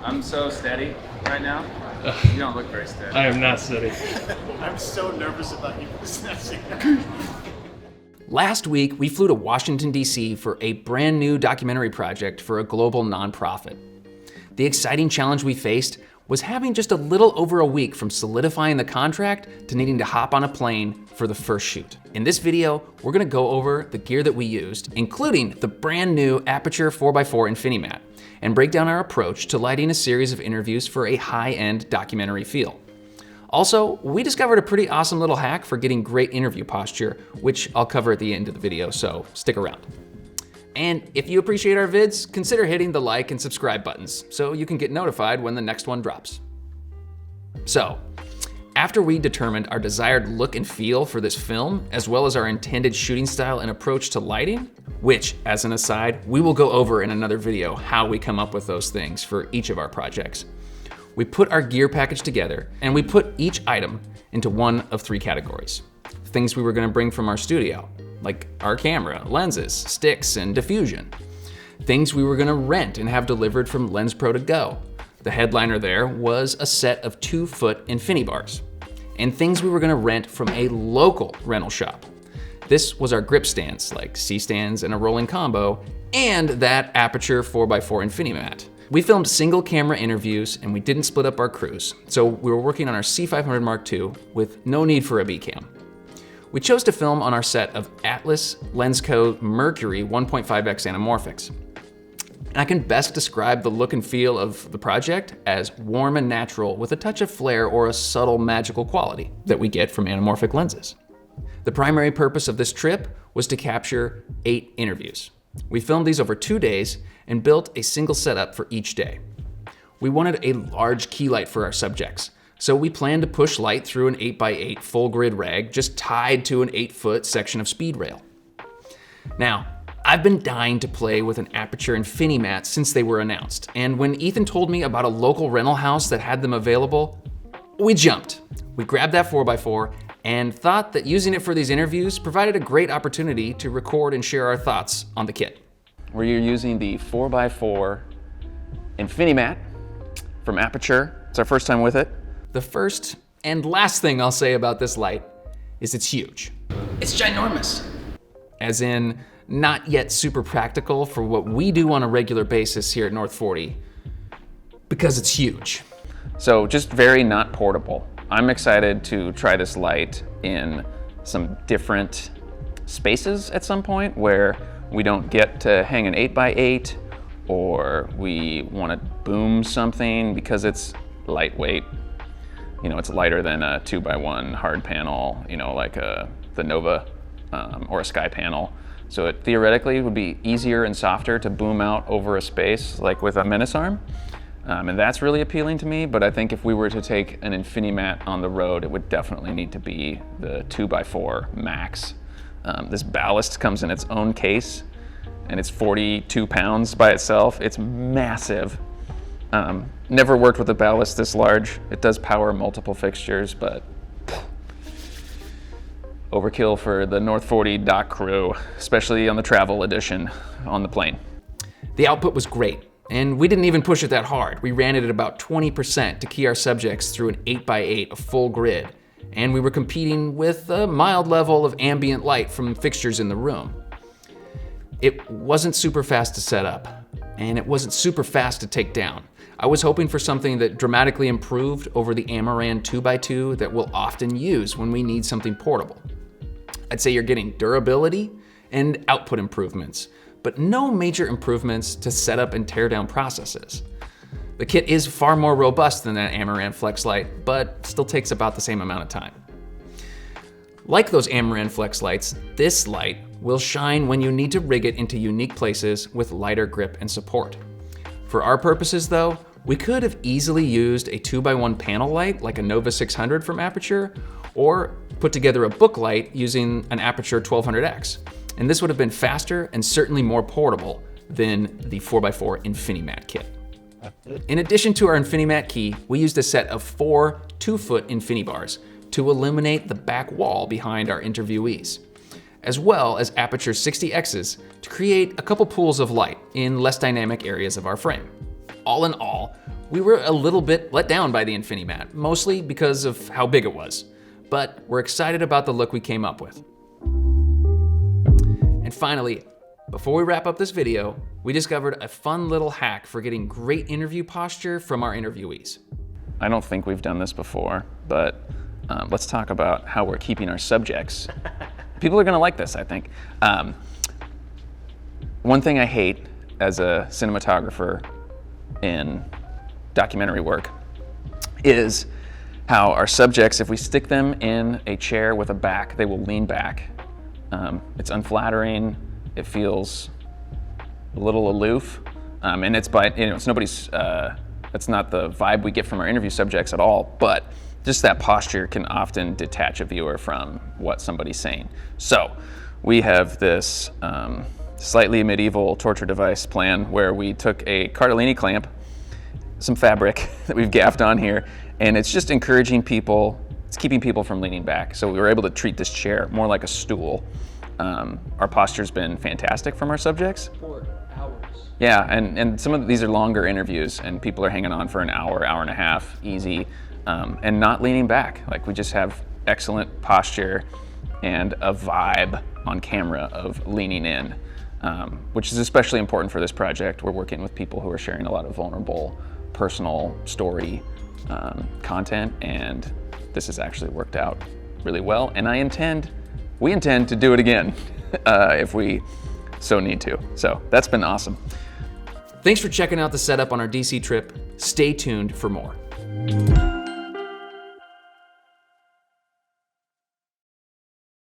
I'm so steady right now. You don't look very steady. I am not steady. I'm so nervous about you snatching. Last week, we flew to Washington, D.C. for a brand new documentary project for a global nonprofit. The exciting challenge we faced was having just a little over a week from solidifying the contract to needing to hop on a plane for the first shoot. In this video, we're gonna go over the gear that we used, including the brand new Aputure 4x4 INFINIMAT, and break down our approach to lighting a series of interviews for a high-end documentary feel. Also, we discovered a pretty awesome little hack for getting great interview posture, which I'll cover at the end of the video, so stick around. And if you appreciate our vids, consider hitting the like and subscribe buttons so you can get notified when the next one drops. So, after we determined our desired look and feel for this film, as well as our intended shooting style and approach to lighting, which, as an aside, we will go over in another video how we come up with those things for each of our projects, we put our gear package together and we put each item into one of three categories. Things we were gonna bring from our studio, like our camera, lenses, sticks, and diffusion. Things we were gonna rent and have delivered from Lens Pro to Go. The headliner there was a set of 2-foot InfiniBars. And things we were gonna rent from a local rental shop. This was our grip stands, like C-stands and a rolling combo, and that Aputure 4x4 INFINIMAT. We filmed single camera interviews and we didn't split up our crews, so we were working on our C500 Mark II with no need for a B-cam. We chose to film on our set of Atlas Lensco Mercury 1.5x anamorphics. And I can best describe the look and feel of the project as warm and natural with a touch of flair or a subtle magical quality that we get from anamorphic lenses. The primary purpose of this trip was to capture 8 interviews. We filmed these over 2 days and built a single setup for each day. We wanted a large key light for our subjects, so we planned to push light through an 8x8 full grid rag just tied to an 8-foot section of speed rail. Now, I've been dying to play with an Aputure INFINIMAT since they were announced, and when Ethan told me about a local rental house that had them available, we jumped. We grabbed that 4x4 and thought that using it for these interviews provided a great opportunity to record and share our thoughts on the kit. We're using the 4x4 INFINIMAT from Aputure. It's our first time with it. The first and last thing I'll say about this light is it's huge. It's ginormous. As in, not yet super practical for what we do on a regular basis here at North 40, because it's huge. So just very not portable. I'm excited to try this light in some different spaces at some point where we don't get to hang an 8x8 or we want to boom something because it's lightweight. You know, it's lighter than a 2x1 hard panel, you know, like the Nova or a Sky panel. So it theoretically would be easier and softer to boom out over a space like with a Menace arm. And that's really appealing to me, but I think if we were to take an INFINIMAT on the road, it would definitely need to be the 2x4 Max. This ballast comes in its own case, and it's 42 pounds by itself. It's massive. Never worked with a ballast this large. It does power multiple fixtures, but overkill for the North 40 dock crew, especially on the travel edition on the plane. The output was great. And we didn't even push it that hard. We ran it at about 20% to key our subjects through an 8x8, a full grid. And we were competing with a mild level of ambient light from fixtures in the room. It wasn't super fast to set up, and it wasn't super fast to take down. I was hoping for something that dramatically improved over the Amaran 2x2 that we'll often use when we need something portable. I'd say you're getting durability and output improvements, but no major improvements to setup and teardown processes. The kit is far more robust than that Amaran Flex light, but still takes about the same amount of time. Like those Amaran Flex lights, this light will shine when you need to rig it into unique places with lighter grip and support. For our purposes though, we could have easily used a 2x1 panel light like a Nova 600 from Aputure, or put together a book light using an Aputure 1200X. And this would have been faster and certainly more portable than the 4x4 INFINIMAT kit. In addition to our INFINIMAT key, we used a set of 4 2-foot InfiniBars to illuminate the back wall behind our interviewees, as well as Aputure 60Xs to create a couple pools of light in less dynamic areas of our frame. All in all, We were a little bit let down by the INFINIMAT, mostly because of how big it was. But we're excited about the look we came up with. And finally, before we wrap up this video, we discovered a fun little hack for getting great interview posture from our interviewees. I don't think we've done this before, but let's talk about how we're keeping our subjects. People are gonna like this, I think. One thing I hate as a cinematographer in documentary work is how our subjects, if we stick them in a chair with a back, they will lean back. It's unflattering, it feels a little aloof, and it's it's nobody's, that's not the vibe we get from our interview subjects at all, but just that posture can often detach a viewer from what somebody's saying. So we have this slightly medieval torture device plan where we took a Cardellini clamp, some fabric that we've gaffed on here, and it's just encouraging people, it's keeping people from leaning back. So we were able to treat this chair more like a stool. Our posture's been fantastic from our subjects. For hours. Yeah, and some of these are longer interviews, and people are hanging on for an hour, hour and a half, easy, and not leaning back. Like, we just have excellent posture and a vibe on camera of leaning in, which is especially important for this project. We're working with people who are sharing a lot of vulnerable, personal story content, and this has actually worked out really well, and we intend to do it again if we so need to. So that's been awesome. Thanks for checking out the setup on our DC trip. Stay tuned for more.